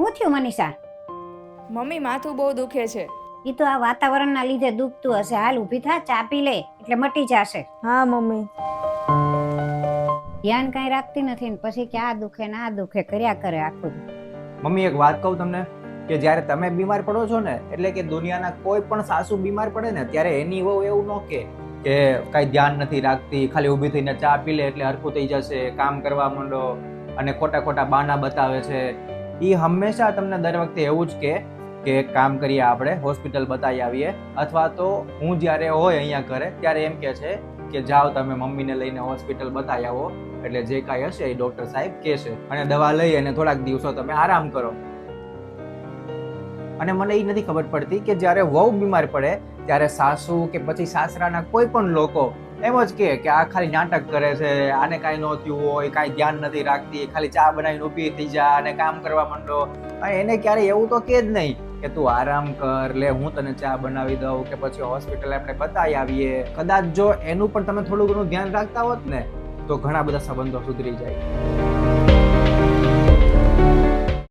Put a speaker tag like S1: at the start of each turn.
S1: હું થયું મનીષા?
S2: મમ્મી માથું બહુ દુખે છે.
S1: ઈ તો આ વાતાવરણના લીધે દુખતું હશે. હાલ ઊભી થા, ચા પી લે એટલે મટી જશે.
S2: હા મમ્મી.
S1: ધ્યાન કાંઈ રાખતી નથી ને પછી કે આ દુખે ને આ દુખે કર્યા કરે આખું.
S3: મમ્મી એક વાત કહું તમને કે જ્યારે તમે બીમાર પડો છો ને એટલે કે દુનિયાના કોઈ પણ સાસુ બીમાર પડે ને ત્યારે એની વહુ એવું ન કે કાંઈ ધ્યાન નથી રાખતી, ખાલી ઊભી થઈને ચા પી લે એટલે હરખું થઈ જશે, કામ કરવા માંડો અને ખોટા ખોટા બહાના બતાવે છે. એ હંમેશા તમને દર વખતે એવું જ કે એક કામ કરીએ, આપણે હોસ્પિટલ બતાવી આવીએ, અથવા તો હું જ્યારે હોય અહીંયા ઘરે ત્યારે એમ કે છે કે જાઓ તમે મમ્મીને લઈને હોસ્પિટલ બતાવી આવો, એટલે જે કાંઈ હશે એ ડૉક્ટર સાહેબ કહેશે અને દવા લઈ અને થોડાક દિવસો તમે આરામ કરો. અને મને એ નથી ખબર પડતી કે જ્યારે વહુ બીમાર પડે ત્યારે સાસુ કે પછી સાસરાના કોઈ પણ લોકો એમ જ કે આ ખાલી નાટક કરે છે, આને કાંઈ ન થયું હોય, કાંઈ ધ્યાન નથી રાખતી, ખાલી ચા બનાવીને ઊભી થઈ જા અને કામ કરવા માંડો. અને એને ક્યારેય એવું તો કે જ નહીં કે તું આરામ કર, લે હું તને ચા બનાવી દઉં કે પછી હોસ્પિટલ આપણે બતાવી આવીએ. કદાચ જો એનું પણ તમે થોડું ઘણું ધ્યાન રાખતા હોત ને તો ઘણા બધા સંબંધો સુધરી જાય.